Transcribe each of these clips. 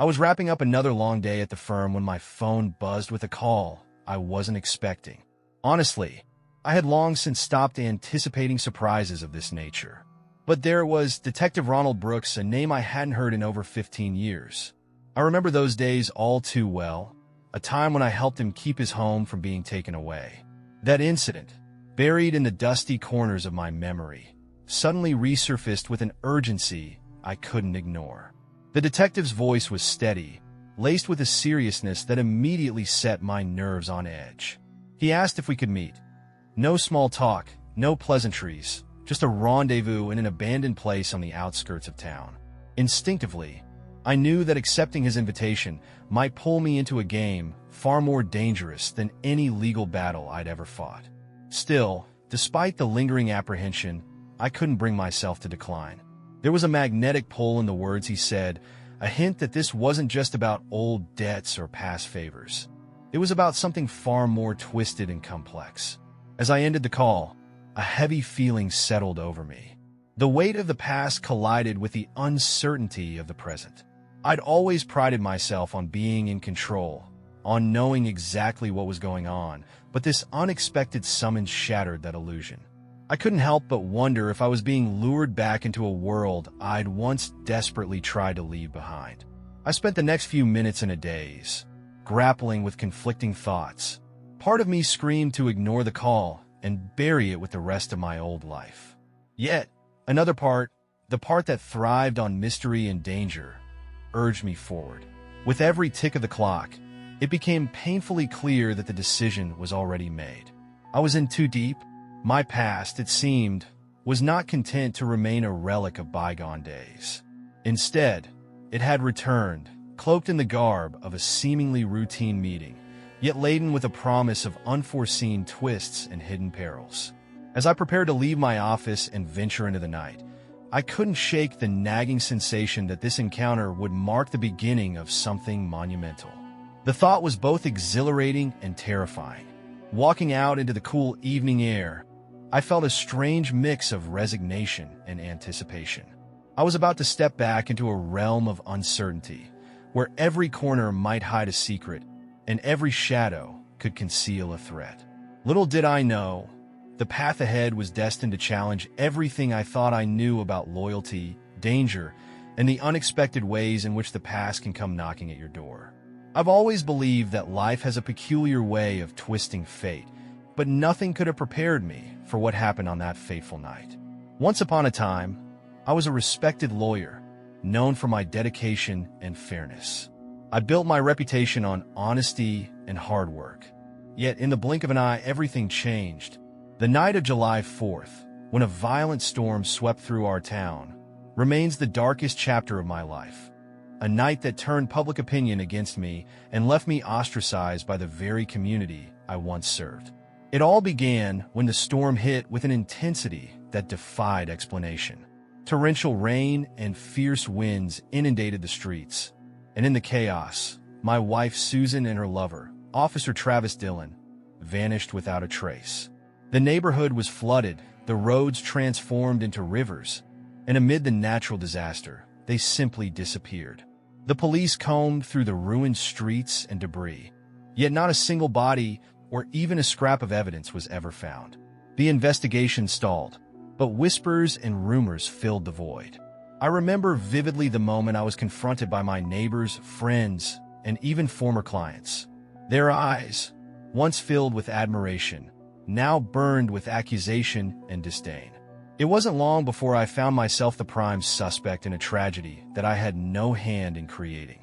I was wrapping up another long day at the firm when my phone buzzed with a call I wasn't expecting. Honestly, I had long since stopped anticipating surprises of this nature. But there was Detective Ronald Brooks, a name I hadn't heard in over 15 years. I remember those days all too well, a time when I helped him keep his home from being taken away. That incident, buried in the dusty corners of my memory, suddenly resurfaced with an urgency I couldn't ignore. The detective's voice was steady, laced with a seriousness that immediately set my nerves on edge. He asked if we could meet. No small talk, no pleasantries, just a rendezvous in an abandoned place on the outskirts of town. Instinctively, I knew that accepting his invitation might pull me into a game far more dangerous than any legal battle I'd ever fought. Still, despite the lingering apprehension, I couldn't bring myself to decline. There was a magnetic pull in the words he said, a hint that this wasn't just about old debts or past favors. It was about something far more twisted and complex. As I ended the call, a heavy feeling settled over me. The weight of the past collided with the uncertainty of the present. I'd always prided myself on being in control, on knowing exactly what was going on, but this unexpected summons shattered that illusion. I couldn't help but wonder if I was being lured back into a world I'd once desperately tried to leave behind. I spent the next few minutes in a daze, grappling with conflicting thoughts. Part of me screamed to ignore the call and bury it with the rest of my old life. Yet, another part, the part that thrived on mystery and danger, urged me forward. With every tick of the clock, it became painfully clear that the decision was already made. I was in too deep. My past, it seemed, was not content to remain a relic of bygone days. Instead, it had returned, cloaked in the garb of a seemingly routine meeting, yet laden with a promise of unforeseen twists and hidden perils. As I prepared to leave my office and venture into the night, I couldn't shake the nagging sensation that this encounter would mark the beginning of something monumental. The thought was both exhilarating and terrifying. Walking out into the cool evening air, I felt a strange mix of resignation and anticipation. I was about to step back into a realm of uncertainty, where every corner might hide a secret, and every shadow could conceal a threat. Little did I know, the path ahead was destined to challenge everything I thought I knew about loyalty, danger, and the unexpected ways in which the past can come knocking at your door. I've always believed that life has a peculiar way of twisting fate, but nothing could have prepared me for what happened on that fateful night. Once upon a time, I was a respected lawyer, known for my dedication and fairness. I built my reputation on honesty and hard work. Yet in the blink of an eye, everything changed. The night of July 4th, when a violent storm swept through our town, remains the darkest chapter of my life. A night that turned public opinion against me and left me ostracized by the very community I once served. It all began when the storm hit with an intensity that defied explanation. Torrential rain and fierce winds inundated the streets, and in the chaos, my wife Susan and her lover, Officer Travis Dillon, vanished without a trace. The neighborhood was flooded, the roads transformed into rivers, and amid the natural disaster, they simply disappeared. The police combed through the ruined streets and debris, yet not a single body or even a scrap of evidence was ever found. The investigation stalled, but whispers and rumors filled the void. I remember vividly the moment I was confronted by my neighbors, friends, and even former clients. Their eyes, once filled with admiration, now burned with accusation and disdain. It wasn't long before I found myself the prime suspect in a tragedy that I had no hand in creating.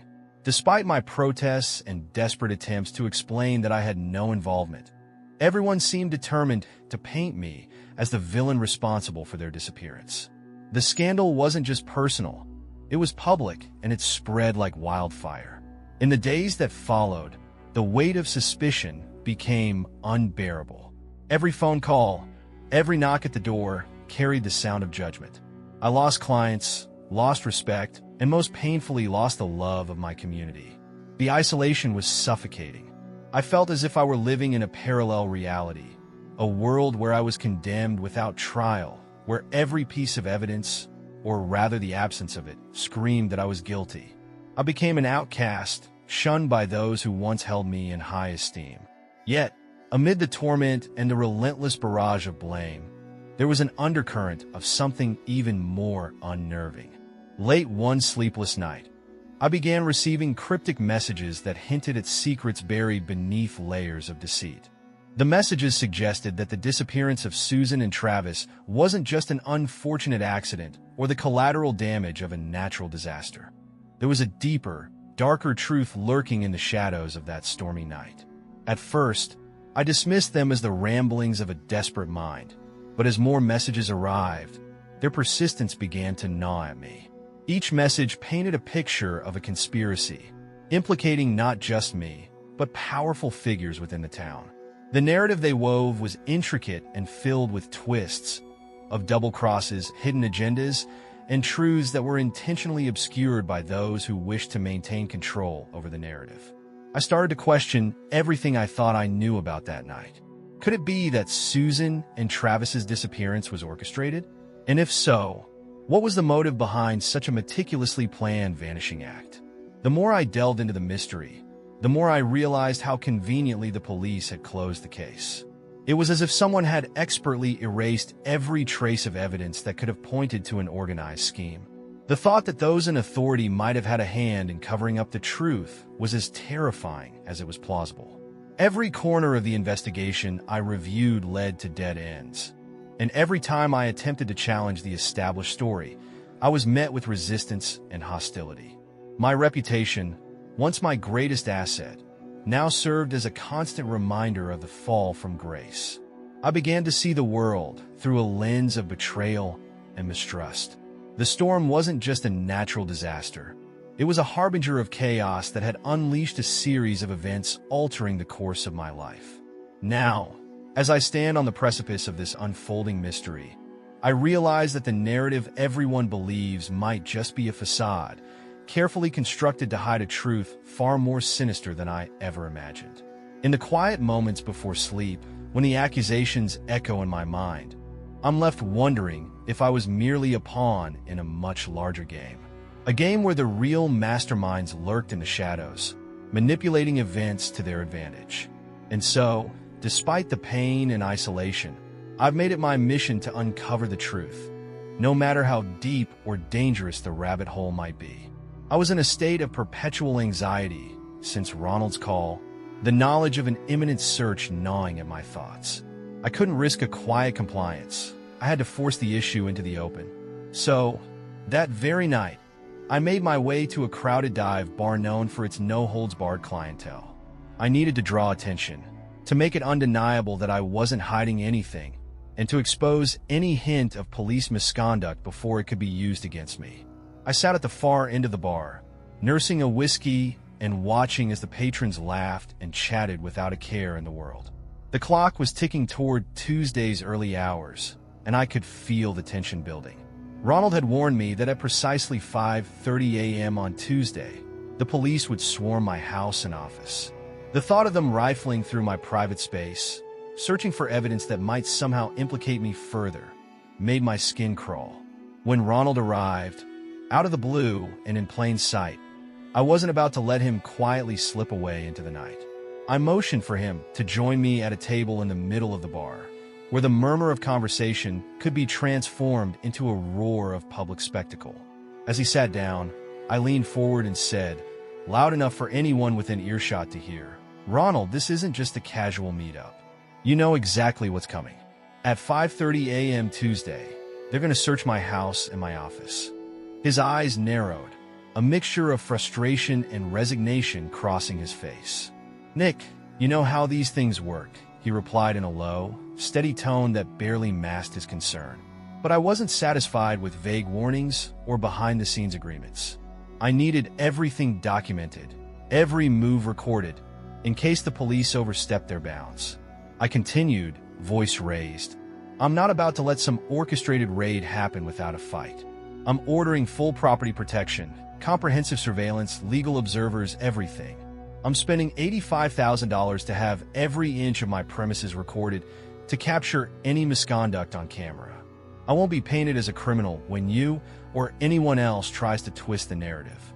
Despite my protests and desperate attempts to explain that I had no involvement, everyone seemed determined to paint me as the villain responsible for their disappearance. The scandal wasn't just personal, it was public, and it spread like wildfire. In the days that followed, the weight of suspicion became unbearable. Every phone call, every knock at the door carried the sound of judgment. I lost clients, lost respect, and most painfully lost the love of my community. The isolation was suffocating. I felt as if I were living in a parallel reality, a world where I was condemned without trial, where every piece of evidence, or rather the absence of it, screamed that I was guilty. I became an outcast, shunned by those who once held me in high esteem. Yet, amid the torment and the relentless barrage of blame, there was an undercurrent of something even more unnerving. Late one sleepless night, I began receiving cryptic messages that hinted at secrets buried beneath layers of deceit. The messages suggested that the disappearance of Susan and Travis wasn't just an unfortunate accident or the collateral damage of a natural disaster. There was a deeper, darker truth lurking in the shadows of that stormy night. At first, I dismissed them as the ramblings of a desperate mind, but as more messages arrived, their persistence began to gnaw at me. Each message painted a picture of a conspiracy, implicating not just me, but powerful figures within the town. The narrative they wove was intricate and filled with twists of double crosses, hidden agendas, and truths that were intentionally obscured by those who wished to maintain control over the narrative. I started to question everything I thought I knew about that night. Could it be that Susan and Travis's disappearance was orchestrated? And if so, what was the motive behind such a meticulously planned vanishing act? The more I delved into the mystery, the more I realized how conveniently the police had closed the case. It was as if someone had expertly erased every trace of evidence that could have pointed to an organized scheme. The thought that those in authority might have had a hand in covering up the truth was as terrifying as it was plausible. Every corner of the investigation I reviewed led to dead ends, and every time I attempted to challenge the established story, I was met with resistance and hostility. My reputation, once my greatest asset, now served as a constant reminder of the fall from grace. I began to see the world through a lens of betrayal and mistrust. The storm wasn't just a natural disaster. It was a harbinger of chaos that had unleashed a series of events altering the course of my life. Now, as I stand on the precipice of this unfolding mystery, I realize that the narrative everyone believes might just be a facade, carefully constructed to hide a truth far more sinister than I ever imagined. In the quiet moments before sleep, when the accusations echo in my mind, I'm left wondering if I was merely a pawn in a much larger game. A game where the real masterminds lurked in the shadows, manipulating events to their advantage. And so, despite the pain and isolation, I've made it my mission to uncover the truth, no matter how deep or dangerous the rabbit hole might be. I was in a state of perpetual anxiety since Ronald's call, the knowledge of an imminent search gnawing at my thoughts. I couldn't risk a quiet compliance. I had to force the issue into the open. So, that very night, I made my way to a crowded dive bar known for its no-holds-barred clientele. I needed to draw attention, to make it undeniable that I wasn't hiding anything, and to expose any hint of police misconduct before it could be used against me. I sat at the far end of the bar, nursing a whiskey and watching as the patrons laughed and chatted without a care in the world. The clock was ticking toward Tuesday's early hours, and I could feel the tension building. Ronald had warned me that at precisely 5:30 a.m. on Tuesday, the police would swarm my house and office. The thought of them rifling through my private space, searching for evidence that might somehow implicate me further, made my skin crawl. When Ronald arrived, out of the blue and in plain sight, I wasn't about to let him quietly slip away into the night. I motioned for him to join me at a table in the middle of the bar, where the murmur of conversation could be transformed into a roar of public spectacle. As he sat down, I leaned forward and said, loud enough for anyone within earshot to hear, "Ronald, this isn't just a casual meetup. You know exactly what's coming. At 5:30 a.m. Tuesday, they're going to search my house and my office." His eyes narrowed, a mixture of frustration and resignation crossing his face. "Nick, you know how these things work," he replied in a low, steady tone that barely masked his concern. But I wasn't satisfied with vague warnings or behind-the-scenes agreements. I needed everything documented, every move recorded, in case the police overstepped their bounds. I continued, voice raised. "I'm not about to let some orchestrated raid happen without a fight. I'm ordering full property protection, comprehensive surveillance, legal observers, everything. I'm spending $85,000 to have every inch of my premises recorded to capture any misconduct on camera. I won't be painted as a criminal when you or anyone else tries to twist the narrative."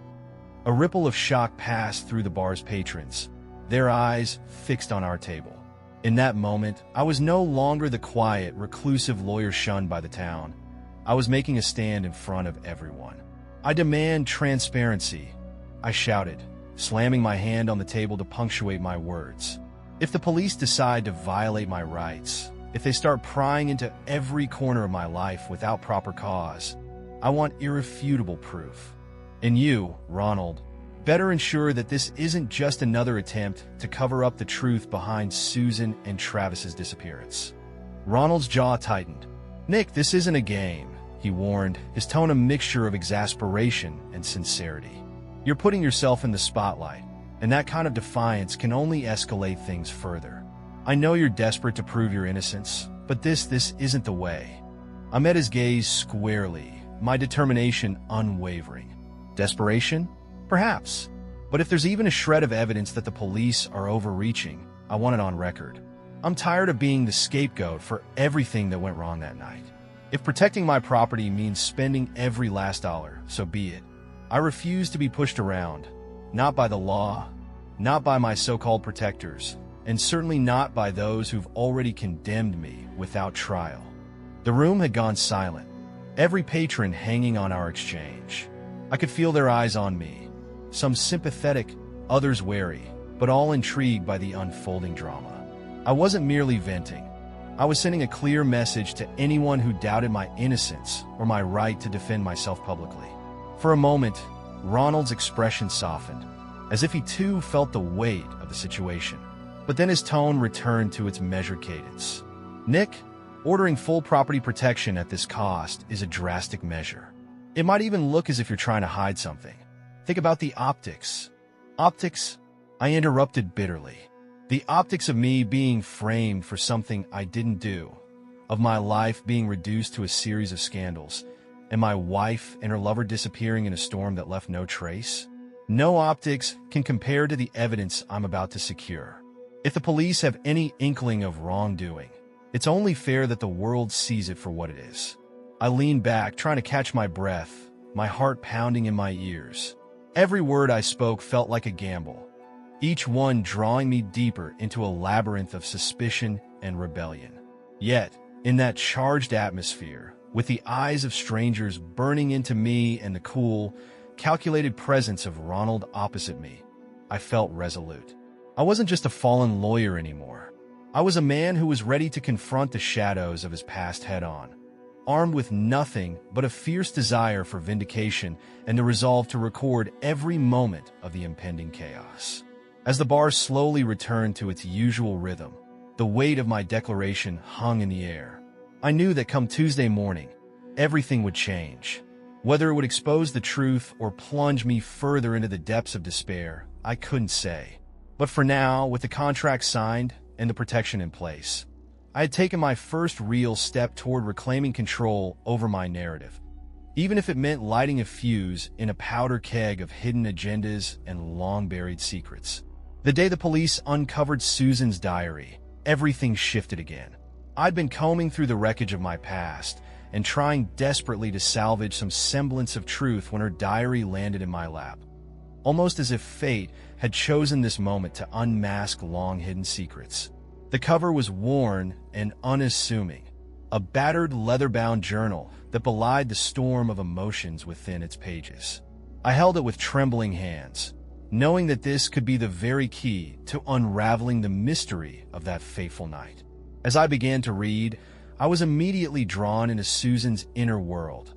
A ripple of shock passed through the bar's patrons, their eyes fixed on our table. In that moment, I was no longer the quiet, reclusive lawyer shunned by the town. I was making a stand in front of everyone. "I demand transparency," I shouted, slamming my hand on the table to punctuate my words. "If the police decide to violate my rights, if they start prying into every corner of my life without proper cause, I want irrefutable proof. And you, Ronald, better ensure that this isn't just another attempt to cover up the truth behind Susan and Travis's disappearance." Ronald's jaw tightened. "Nick, this isn't a game," he warned, his tone a mixture of exasperation and sincerity. "You're putting yourself in the spotlight, and that kind of defiance can only escalate things further. I know you're desperate to prove your innocence, but this isn't the way." I met his gaze squarely, my determination unwavering. Desperation? Perhaps. But if there's even a shred of evidence that the police are overreaching, I want it on record. I'm tired of being the scapegoat for everything that went wrong that night. If protecting my property means spending every last dollar, so be it. I refuse to be pushed around, not by the law, not by my so-called protectors, and certainly not by those who've already condemned me without trial. The room had gone silent, every patron hanging on our exchange. I could feel their eyes on me, some sympathetic, others wary, but all intrigued by the unfolding drama. I wasn't merely venting. I was sending a clear message to anyone who doubted my innocence or my right to defend myself publicly. For a moment, Ronald's expression softened, as if he too felt the weight of the situation. But then his tone returned to its measured cadence. "Nick, ordering full property protection at this cost is a drastic measure. It might even look as if you're trying to hide something. Think about the optics." "Optics?" I interrupted bitterly. "The optics of me being framed for something I didn't do, of my life being reduced to a series of scandals, and my wife and her lover disappearing in a storm that left no trace? No optics can compare to the evidence I'm about to secure. If the police have any inkling of wrongdoing, it's only fair that the world sees it for what it is." I leaned back, trying to catch my breath, my heart pounding in my ears. Every word I spoke felt like a gamble, each one drawing me deeper into a labyrinth of suspicion and rebellion. Yet, in that charged atmosphere, with the eyes of strangers burning into me and the cool, calculated presence of Ronald opposite me, I felt resolute. I wasn't just a fallen lawyer anymore. I was a man who was ready to confront the shadows of his past head-on, armed with nothing but a fierce desire for vindication and the resolve to record every moment of the impending chaos. As the bar slowly returned to its usual rhythm, the weight of my declaration hung in the air. I knew that come Tuesday morning, everything would change. Whether it would expose the truth or plunge me further into the depths of despair, I couldn't say. But for now, with the contract signed and the protection in place, I had taken my first real step toward reclaiming control over my narrative, even if it meant lighting a fuse in a powder keg of hidden agendas and long-buried secrets. The day the police uncovered Susan's diary, everything shifted again. I'd been combing through the wreckage of my past and trying desperately to salvage some semblance of truth when her diary landed in my lap, almost as if fate had chosen this moment to unmask long-hidden secrets. The cover was worn and unassuming, a battered leather-bound journal that belied the storm of emotions within its pages. I held it with trembling hands, knowing that this could be the very key to unraveling the mystery of that fateful night. As I began to read, I was immediately drawn into Susan's inner world,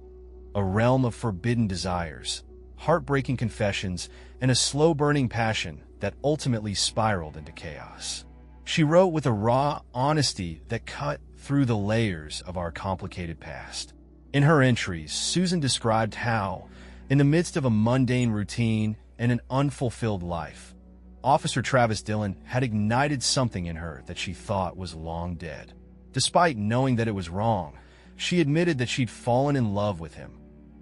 a realm of forbidden desires, heartbreaking confessions, and a slow-burning passion that ultimately spiraled into chaos. She wrote with a raw honesty that cut through the layers of our complicated past. In her entries, Susan described how, in the midst of a mundane routine and an unfulfilled life, Officer Travis Dillon had ignited something in her that she thought was long dead. Despite knowing that it was wrong, she admitted that she'd fallen in love with him,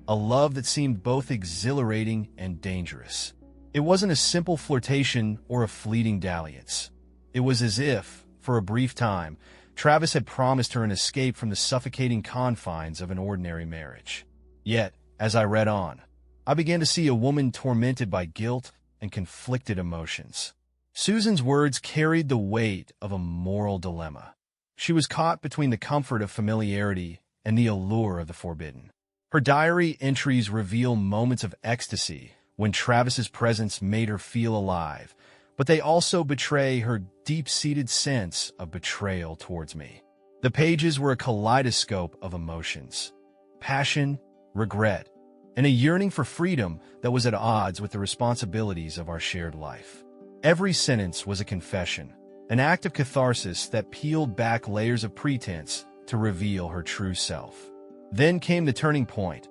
a love that seemed both exhilarating and dangerous. It wasn't a simple flirtation or a fleeting dalliance. It was as if, for a brief time, Travis had promised her an escape from the suffocating confines of an ordinary marriage. Yet, as I read on, I began to see a woman tormented by guilt and conflicted emotions. Susan's words carried the weight of a moral dilemma. She was caught between the comfort of familiarity and the allure of the forbidden. Her diary entries reveal moments of ecstasy when Travis's presence made her feel alive, but they also betray her deep-seated sense of betrayal towards me. The pages were a kaleidoscope of emotions: passion, regret, and a yearning for freedom that was at odds with the responsibilities of our shared life. Every sentence was a confession, an act of catharsis that peeled back layers of pretense to reveal her true self. Then came the turning point,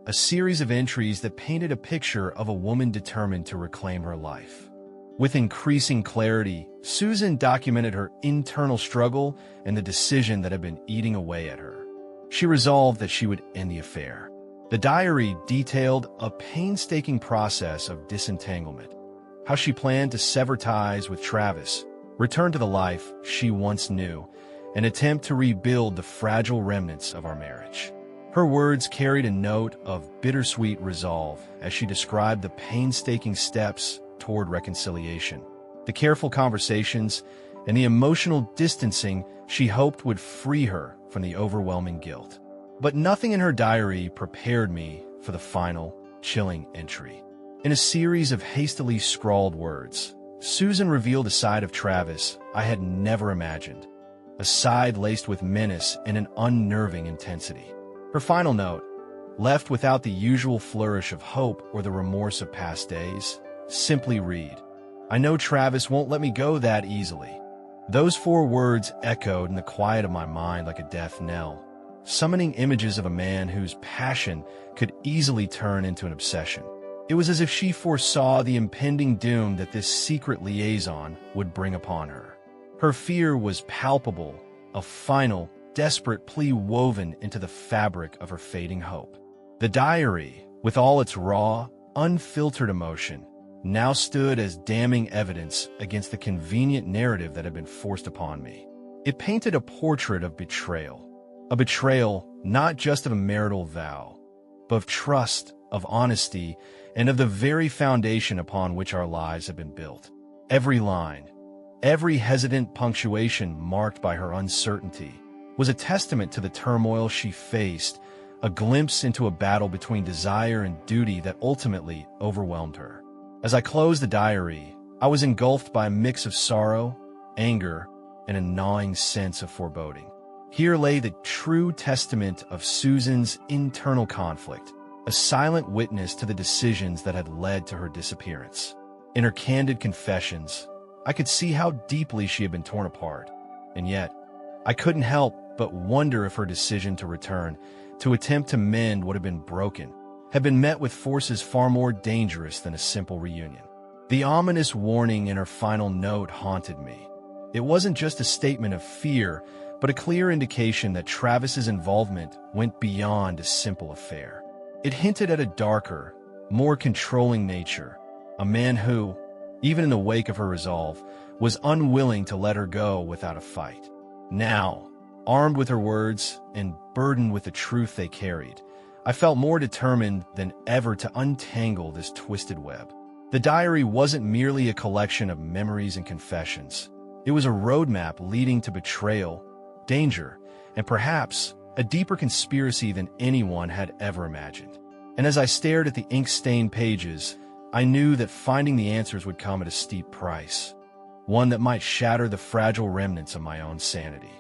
a series of entries that painted a picture of a woman determined to reclaim her life. With increasing clarity, Susan documented her internal struggle and the decision that had been eating away at her. She resolved that she would end the affair. The diary detailed a painstaking process of disentanglement, how she planned to sever ties with Travis, return to the life she once knew, and attempt to rebuild the fragile remnants of our marriage. Her words carried a note of bittersweet resolve as she described the painstaking steps toward reconciliation, the careful conversations, and the emotional distancing she hoped would free her from the overwhelming guilt. But nothing in her diary prepared me for the final, chilling entry. In a series of hastily scrawled words, Susan revealed a side of Travis I had never imagined, a side laced with menace and an unnerving intensity. Her final note, left without the usual flourish of hope or the remorse of past days, simply read, "I know Travis won't let me go that easily." Those 4 words echoed in the quiet of my mind like a death knell, summoning images of a man whose passion could easily turn into an obsession. It was as if she foresaw the impending doom that this secret liaison would bring upon her. Her fear was palpable, a final, desperate plea woven into the fabric of her fading hope. The diary, with all its raw, unfiltered emotion, now stood as damning evidence against the convenient narrative that had been forced upon me. It painted a portrait of betrayal. A betrayal not just of a marital vow, but of trust, of honesty, and of the very foundation upon which our lives have been built. Every line, every hesitant punctuation marked by her uncertainty, was a testament to the turmoil she faced, a glimpse into a battle between desire and duty that ultimately overwhelmed her. As I closed the diary, I was engulfed by a mix of sorrow, anger, and a gnawing sense of foreboding. Here lay the true testament of Susan's internal conflict, a silent witness to the decisions that had led to her disappearance. In her candid confessions, I could see how deeply she had been torn apart, and yet, I couldn't help but wonder if her decision to return, to attempt to mend what had been broken, had been met with forces far more dangerous than a simple reunion. The ominous warning in her final note haunted me. It wasn't just a statement of fear, but a clear indication that Travis's involvement went beyond a simple affair. It hinted at a darker, more controlling nature, a man who, even in the wake of her resolve, was unwilling to let her go without a fight. Now, armed with her words and burdened with the truth they carried, I felt more determined than ever to untangle this twisted web. The diary wasn't merely a collection of memories and confessions. It was a roadmap leading to betrayal, danger, and perhaps a deeper conspiracy than anyone had ever imagined. And as I stared at the ink-stained pages, I knew that finding the answers would come at a steep price, one that might shatter the fragile remnants of my own sanity.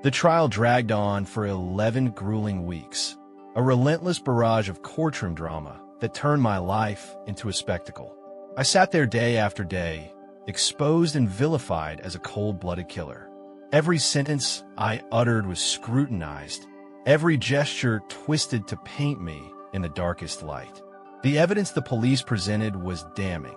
The trial dragged on for 11 grueling weeks, a relentless barrage of courtroom drama that turned my life into a spectacle. I sat there day after day, exposed and vilified as a cold-blooded killer. Every sentence I uttered was scrutinized, every gesture twisted to paint me in the darkest light. The evidence the police presented was damning.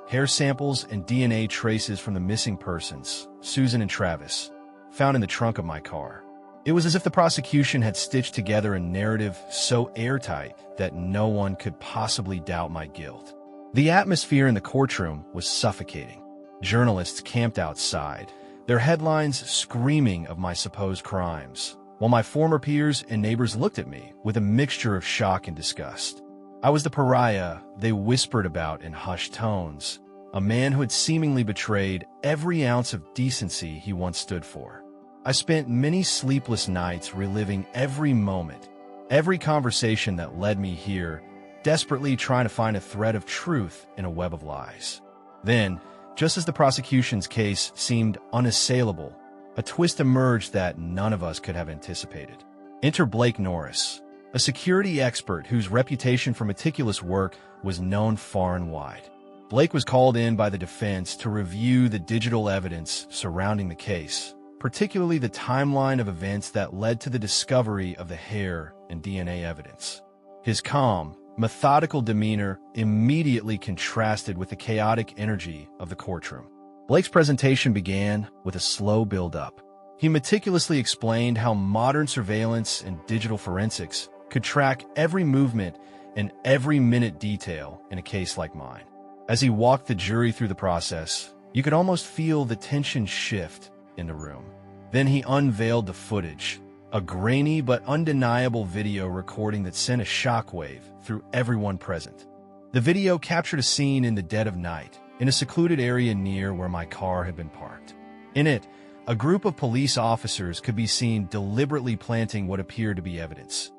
Hair samples and DNA traces from the missing persons, Susan and Travis, found in the trunk of my car. It was as if the prosecution had stitched together a narrative so airtight that no one could possibly doubt my guilt. The atmosphere in the courtroom was suffocating. Journalists camped outside, their headlines screaming of my supposed crimes, while my former peers and neighbors looked at me with a mixture of shock and disgust. I was the pariah they whispered about in hushed tones, a man who had seemingly betrayed every ounce of decency he once stood for. I spent many sleepless nights reliving every moment, every conversation that led me here, desperately trying to find a thread of truth in a web of lies. Then, just as the prosecution's case seemed unassailable, a twist emerged that none of us could have anticipated. Enter Blake Norris, a security expert whose reputation for meticulous work was known far and wide. Blake was called in by the defense to review the digital evidence surrounding the case, particularly the timeline of events that led to the discovery of the hair and DNA evidence. His calm, methodical demeanor immediately contrasted with the chaotic energy of the courtroom. Blake's presentation began with a slow build-up. He meticulously explained how modern surveillance and digital forensics could track every movement and every minute detail in a case like mine. As he walked the jury through the process, you could almost feel the tension shift in the room. Then he unveiled the footage, a grainy but undeniable video recording that sent a shockwave through everyone present. The video captured a scene in the dead of night, in a secluded area near where my car had been parked. In it, a group of police officers could be seen deliberately planting what appeared to be evidence,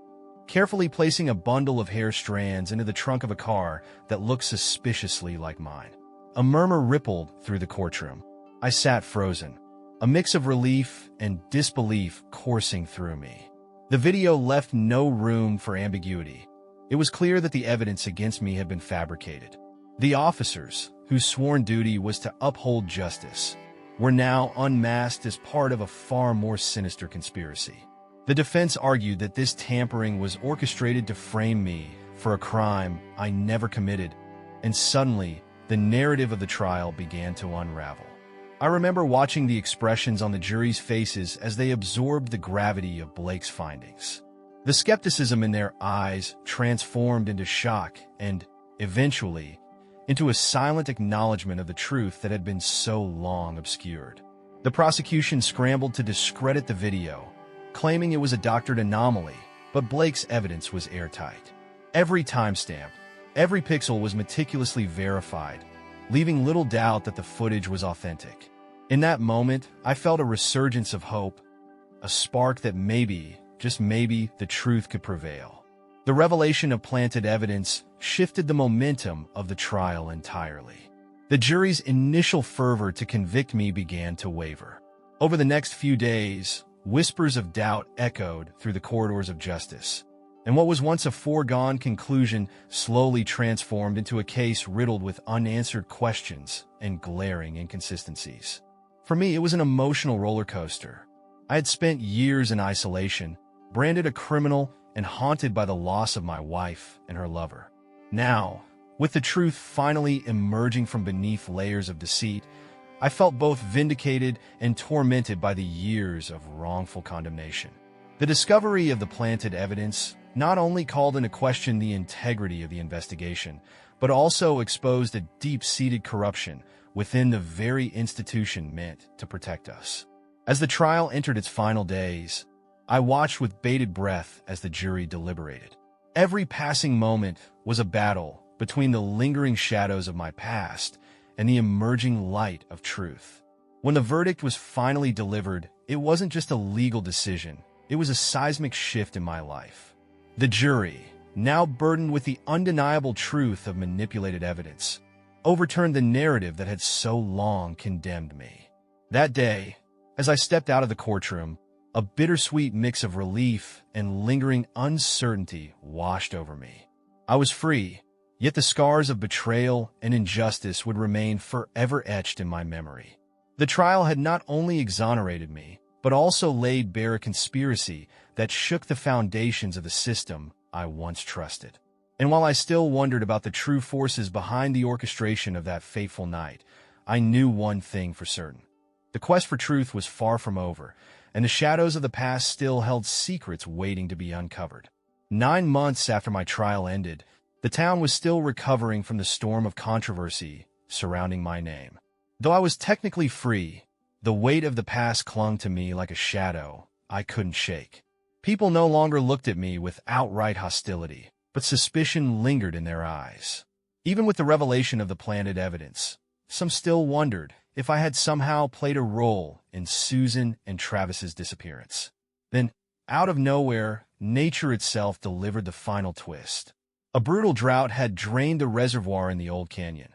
carefully placing a bundle of hair strands into the trunk of a car that looked suspiciously like mine. A murmur rippled through the courtroom. I sat frozen, a mix of relief and disbelief coursing through me. The video left no room for ambiguity. It was clear that the evidence against me had been fabricated. The officers, whose sworn duty was to uphold justice, were now unmasked as part of a far more sinister conspiracy. The defense argued that this tampering was orchestrated to frame me for a crime I never committed, and suddenly, the narrative of the trial began to unravel. I remember watching the expressions on the jury's faces as they absorbed the gravity of Blake's findings. The skepticism in their eyes transformed into shock and, eventually, into a silent acknowledgement of the truth that had been so long obscured. The prosecution scrambled to discredit the video, claiming it was a doctored anomaly, but Blake's evidence was airtight. Every timestamp, every pixel was meticulously verified, leaving little doubt that the footage was authentic. In that moment, I felt a resurgence of hope, a spark that maybe, just maybe, the truth could prevail. The revelation of planted evidence shifted the momentum of the trial entirely. The jury's initial fervor to convict me began to waver. Over the next few days, whispers of doubt echoed through the corridors of justice, and what was once a foregone conclusion slowly transformed into a case riddled with unanswered questions and glaring inconsistencies. For me, it was an emotional roller coaster. I had spent years in isolation, branded a criminal, and haunted by the loss of my wife and her lover. Now, with the truth finally emerging from beneath layers of deceit, I felt both vindicated and tormented by the years of wrongful condemnation. The discovery of the planted evidence not only called into question the integrity of the investigation, but also exposed a deep-seated corruption within the very institution meant to protect us. As the trial entered its final days, I watched with bated breath as the jury deliberated. Every passing moment was a battle between the lingering shadows of my past and the emerging light of truth. When the verdict was finally delivered, it wasn't just a legal decision, it was a seismic shift in my life. The jury, now burdened with the undeniable truth of manipulated evidence, overturned the narrative that had so long condemned me. That day, as I stepped out of the courtroom, a bittersweet mix of relief and lingering uncertainty washed over me. I was free, yet the scars of betrayal and injustice would remain forever etched in my memory. The trial had not only exonerated me, but also laid bare a conspiracy that shook the foundations of the system I once trusted. And while I still wondered about the true forces behind the orchestration of that fateful night, I knew one thing for certain. The quest for truth was far from over, and the shadows of the past still held secrets waiting to be uncovered. 9 months after my trial ended, the town was still recovering from the storm of controversy surrounding my name. Though I was technically free, the weight of the past clung to me like a shadow I couldn't shake. People no longer looked at me with outright hostility. but suspicion lingered in their eyes. Even with the revelation of the planted evidence, some still wondered if I had somehow played a role in Susan and Travis's disappearance. Then, out of nowhere, nature itself delivered the final twist. A brutal drought had drained the reservoir in the old canyon,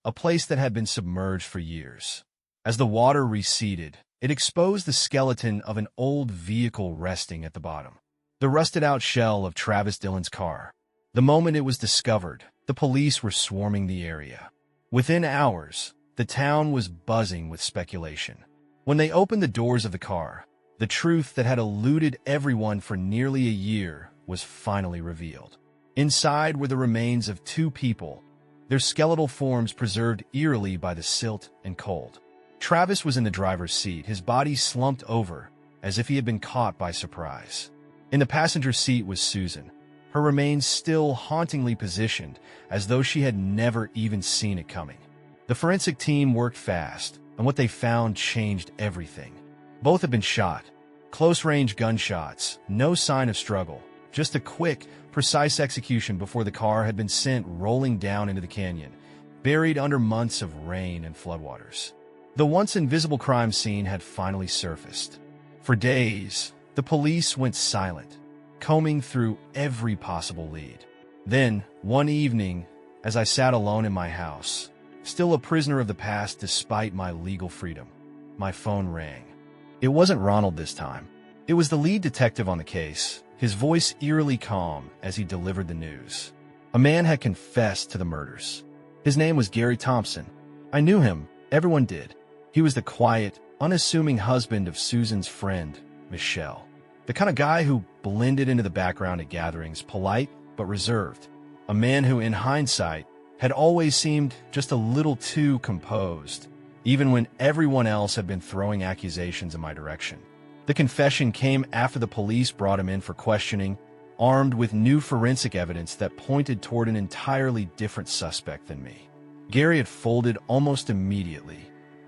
a place that had been submerged for years. As the water receded, it exposed the skeleton of an old vehicle resting at the bottom. The rusted-out shell of Travis Dillon's car. The moment it was discovered, the police were swarming the area. Within hours, the town was buzzing with speculation. When they opened the doors of the car, the truth that had eluded everyone for nearly a year was finally revealed. Inside were the remains of two people, their skeletal forms preserved eerily by the silt and cold. Travis was in the driver's seat, his body slumped over, as if he had been caught by surprise. In the passenger seat was Susan, her remains still hauntingly positioned, as though she had never even seen it coming. The forensic team worked fast, and what they found changed everything. Both had been shot. Close-range gunshots, no sign of struggle, just a quick, precise execution before the car had been sent rolling down into the canyon, buried under months of rain and floodwaters. The once invisible crime scene had finally surfaced. For days, the police went silent, combing through every possible lead. Then, one evening, as I sat alone in my house, still a prisoner of the past despite my legal freedom, my phone rang. It wasn't Ronald this time. It was the lead detective on the case, his voice eerily calm as he delivered the news. A man had confessed to the murders. His name was Gary Thompson. I knew him, everyone did. He was the quiet, unassuming husband of Susan's friend, Michelle. The kind of guy who blended into the background at gatherings, polite but reserved. A man who, in hindsight, had always seemed just a little too composed, even when everyone else had been throwing accusations in my direction. The confession came after the police brought him in for questioning, armed with new forensic evidence that pointed toward an entirely different suspect than me. Gary had folded almost immediately.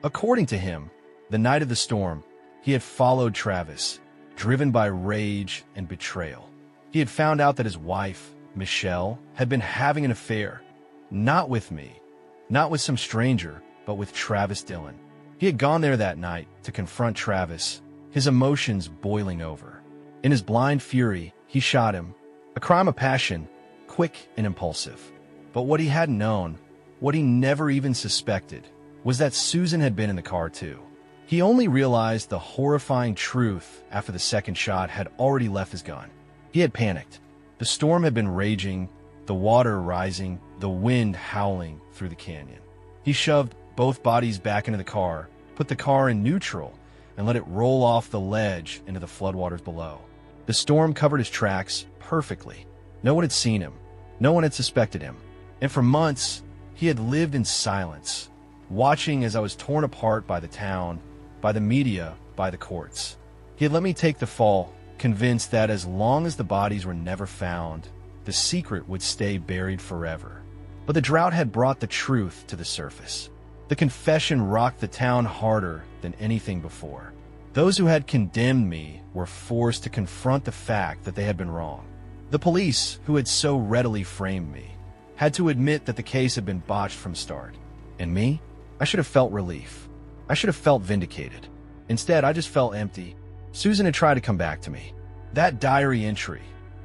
According to him, the night of the storm, he had followed Travis, driven by rage and betrayal. He had found out that his wife, Michelle, had been having an affair, not with me, not with some stranger, but with Travis Dillon. He had gone there that night to confront Travis, his emotions boiling over. In his blind fury, he shot him, a crime of passion, quick and impulsive. But what he hadn't known, what he never even suspected, was that Susan had been in the car too. He only realized the horrifying truth after the second shot had already left his gun. He had panicked. The storm had been raging, the water rising, the wind howling through the canyon. He shoved both bodies back into the car, put the car in neutral, and let it roll off the ledge into the floodwaters below. The storm covered his tracks perfectly. No one had seen him. No one had suspected him. And for months, he had lived in silence, watching as I was torn apart by the town, by the media, by the courts. He had let me take the fall, convinced that as long as the bodies were never found, the secret would stay buried forever. But the drought had brought the truth to the surface. The confession rocked the town harder than anything before. Those who had condemned me were forced to confront the fact that they had been wrong. The police, who had so readily framed me, had to admit that the case had been botched from start. And me? I should have felt relief. I should have felt vindicated. Instead, I just felt empty. Susan had tried to come back to me. That diary entry,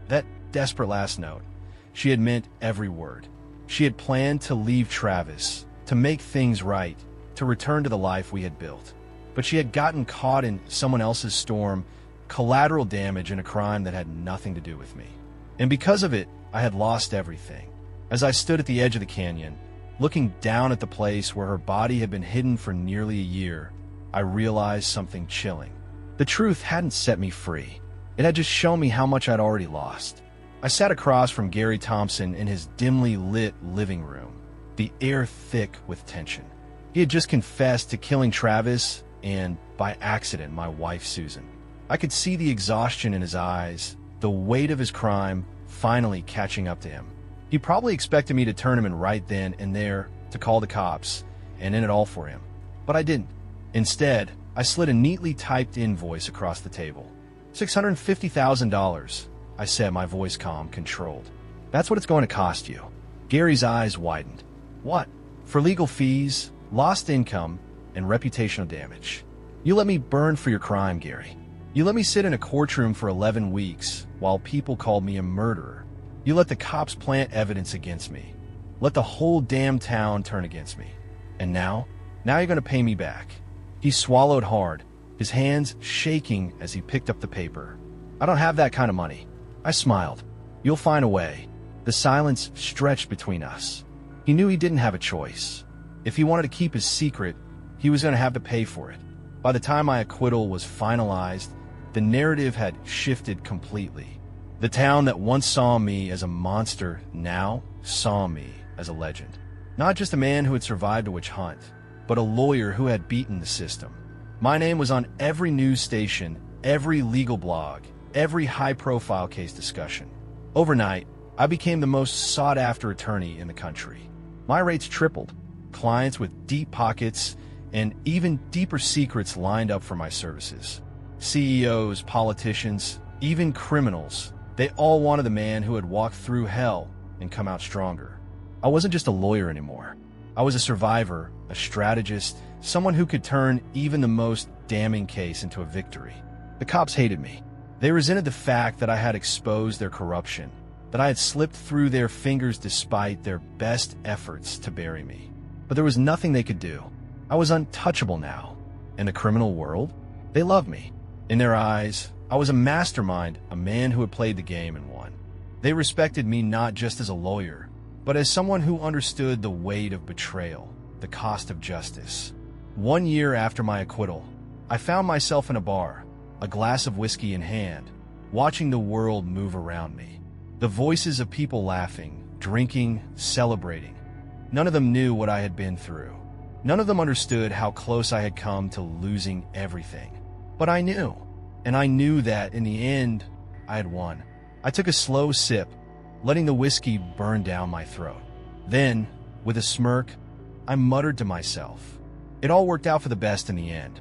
that desperate last note, she had meant every word. She had planned to leave Travis, to make things right, to return to the life we had built. But she had gotten caught in someone else's storm, collateral damage in a crime that had nothing to do with me. And because of it, I had lost everything. As I stood at the edge of the canyon, looking down at the place where her body had been hidden for nearly a year, I realized something chilling. The truth hadn't set me free. It had just shown me how much I'd already lost. I sat across from Gary Thompson in his dimly lit living room, the air thick with tension. He had just confessed to killing Travis and, by accident, my wife Susan. I could see the exhaustion in his eyes, the weight of his crime finally catching up to him. He probably expected me to turn him in right then and there, to call the cops, and end it all for him. But I didn't. Instead, I slid a neatly typed invoice across the table. $650,000, I said, my voice calm, controlled. That's what it's going to cost you. Gary's eyes widened. What? For legal fees, lost income, and reputational damage. You let me burn for your crime, Gary. You let me sit in a courtroom for 11 weeks while people called me a murderer. You let the cops plant evidence against me. Let the whole damn town turn against me. And now you're going to pay me back. He swallowed hard, his hands shaking as he picked up the paper. I don't have that kind of money. I smiled. You'll find a way. The silence stretched between us. He knew he didn't have a choice. If he wanted to keep his secret, he was going to have to pay for it. By the time my acquittal was finalized, the narrative had shifted completely. The town that once saw me as a monster now saw me as a legend. Not just a man who had survived a witch hunt, but a lawyer who had beaten the system. My name was on every news station, every legal blog, every high-profile case discussion. Overnight, I became the most sought-after attorney in the country. My rates tripled. Clients with deep pockets and even deeper secrets lined up for my services. CEOs, politicians, even criminals, they all wanted the man who had walked through hell and come out stronger. I wasn't just a lawyer anymore. I was a survivor, a strategist, someone who could turn even the most damning case into a victory. The cops hated me. They resented the fact that I had exposed their corruption, that I had slipped through their fingers despite their best efforts to bury me. But there was nothing they could do. I was untouchable now. In the criminal world, they loved me. In their eyes, I was a mastermind, a man who had played the game and won. They respected me not just as a lawyer, but as someone who understood the weight of betrayal, the cost of justice. 1 year after my acquittal, I found myself in a bar, a glass of whiskey in hand, watching the world move around me. The voices of people laughing, drinking, celebrating. None of them knew what I had been through. None of them understood how close I had come to losing everything. But I knew, and I knew that in the end, I had won. I took a slow sip, letting the whiskey burn down my throat. Then, with a smirk, I muttered to myself, it all worked out for the best in the end.